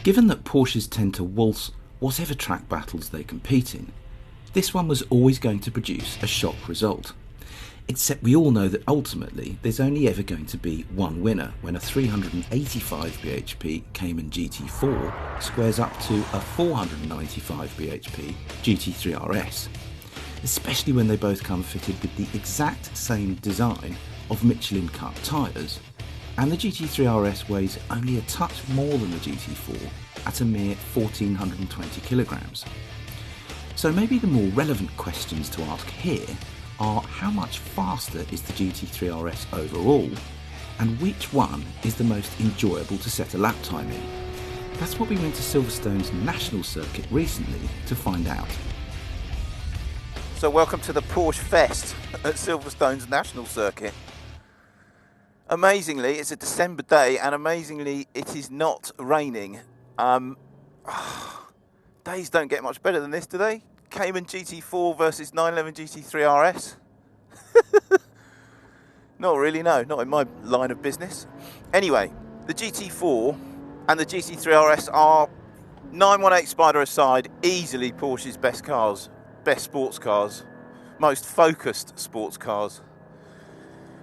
Given that Porsches tend to waltz whatever track battles they compete in, this one was always going to produce a shock result. Except we all know that ultimately there's only ever going to be one winner when a 385 bhp Cayman GT4 squares up to a 495 bhp GT3 RS, especially when they both come fitted with the exact same design of Michelin cut tyres, and the GT3 RS weighs only a touch more than the GT4 at a mere 1420 kilograms. So maybe the more relevant questions to ask here are how much faster is the GT3 RS overall, and which one is the most enjoyable to set a lap time in? That's what we went to Silverstone's national circuit recently to find out. So welcome to the Porsche Fest at Silverstone's national circuit. Amazingly, it's a December day, and amazingly it is not raining. Days don't get much better than this, do they? Cayman GT4 versus 911 GT3 RS. Not really, no, not in my line of business. Anyway, the GT4 and the GT3 RS are, 918 Spider aside, easily Porsche's best cars, best sports cars, most focused sports cars.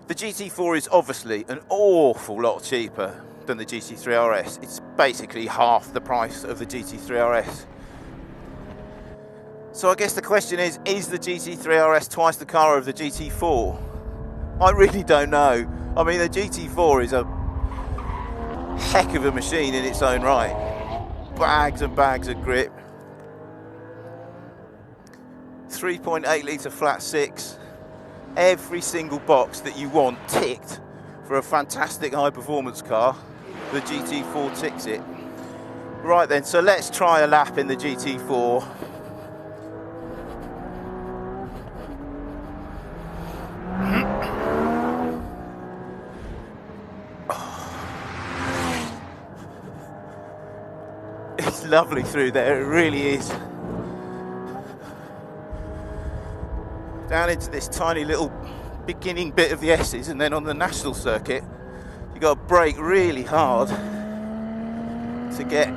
The GT4 is obviously an awful lot cheaper than the GT3 RS. It's basically half the price of the GT3 RS. So I guess the question is the GT3 RS twice the car of the GT4? I really don't know. I mean, the GT4 is a heck of a machine in its own right. Bags and bags of grip. 3.8 litre flat six. Every single box that you want ticked for a fantastic high performance car. The GT4 ticks it. Right then, so let's try a lap in the GT4. It's lovely through there, it really is. Down into this tiny little beginning bit of the S's, and then on the national circuit you got to brake really hard to get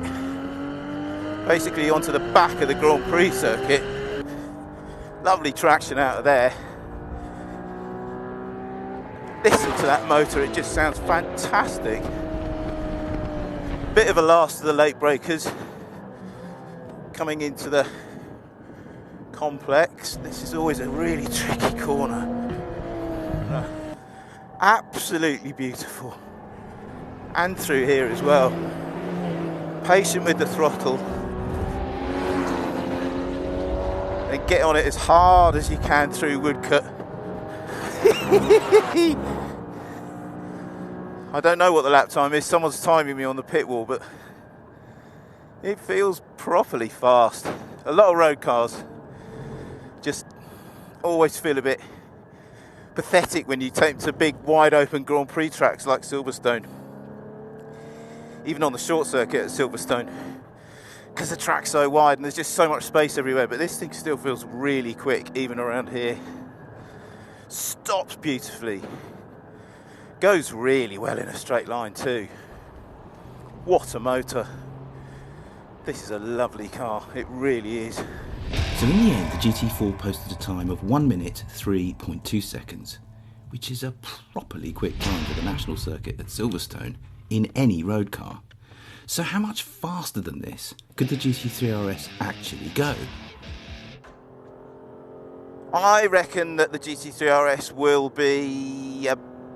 basically onto the back of the Grand Prix circuit. Lovely traction out of there. Listen to that motor, it just sounds fantastic. Bit of a last to the late breakers coming into the complex. This is always a really tricky corner. Absolutely beautiful. And through here as well. Patient with the throttle. And get on it as hard as you can through Woodcut. I don't know what the lap time is, someone's timing me on the pit wall, but it feels properly fast. A lot of road cars just always feel a bit pathetic when you take them to big wide open Grand Prix tracks like Silverstone. Even on the short circuit at Silverstone, because the track's so wide and there's just so much space everywhere, but this thing still feels really quick even around here. Stops beautifully. Goes really well in a straight line too. What a motor. This is a lovely car, it really is. So in the end, the GT4 posted a time of 1 minute 3.2 seconds, which is a properly quick time for the national circuit at Silverstone in any road car. So how much faster than this could the GT3 RS actually go? I reckon that the GT3 RS will be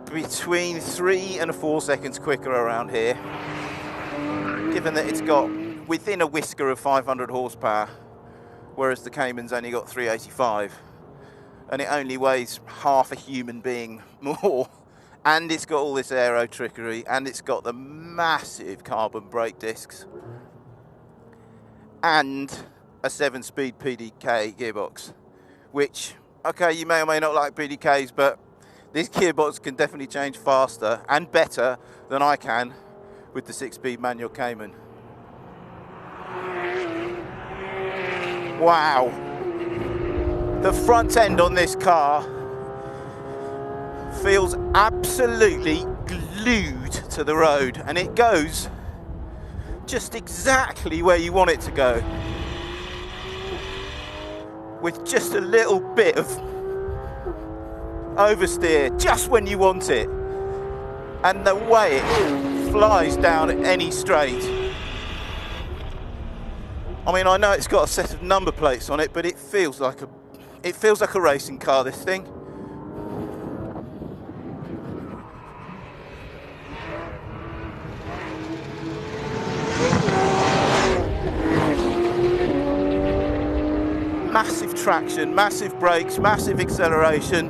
between 3 and 4 seconds quicker around here, given that it's got within a whisker of 500 horsepower, whereas the Cayman's only got 385, and it only weighs half a human being more, and it's got all this aero trickery, and it's got the massive carbon brake discs, and a 7-speed PDK gearbox, which, okay, you may or may not like PDKs, but this gearbox can definitely change faster and better than I can with the 6-speed manual Cayman. Wow. The front end on this car feels absolutely glued to the road, and it goes just exactly where you want it to go, with just a little bit of oversteer just when you want it, and the way it flies down any straight. I mean, I know it's got a set of number plates on it, but it feels like a racing car, this thing. Massive traction, massive brakes, massive acceleration,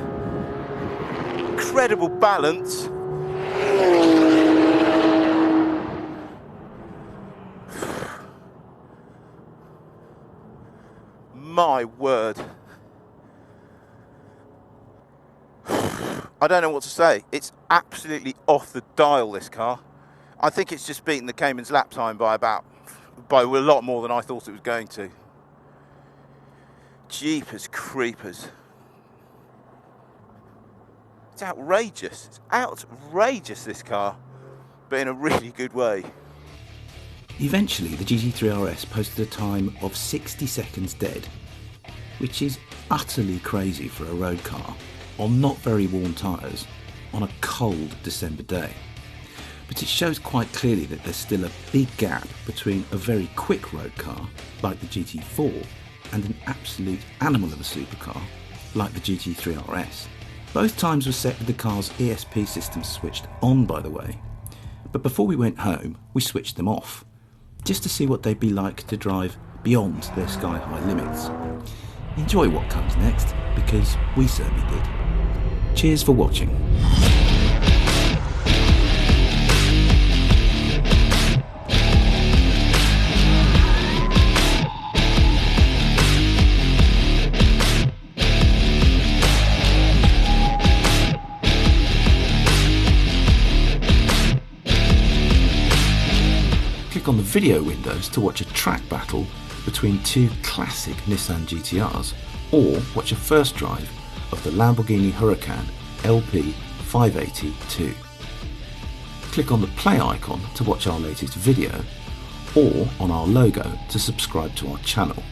incredible balance. My word. I don't know what to say. It's absolutely off the dial, this car. I think it's just beaten the Cayman's lap time by a lot more than I thought it was going to. Jeepers creepers. It's outrageous. It's outrageous, this car, but in a really good way. Eventually, the GT3 RS posted a time of 60 seconds dead, which is utterly crazy for a road car on not very warm tyres on a cold December day. But it shows quite clearly that there's still a big gap between a very quick road car like the GT4 and an absolute animal of a supercar like the GT3 RS. Both times were set with the car's ESP system switched on, by the way, but before we went home we switched them off, just to see what they'd be like to drive beyond their sky-high limits. Enjoy what comes next, because we certainly did. Cheers for watching. Click on the video windows to watch a track battle between two classic Nissan GTRs, or watch a first drive of the Lamborghini Huracan LP 580-2. Click on the play icon to watch our latest video, or on our logo to subscribe to our channel.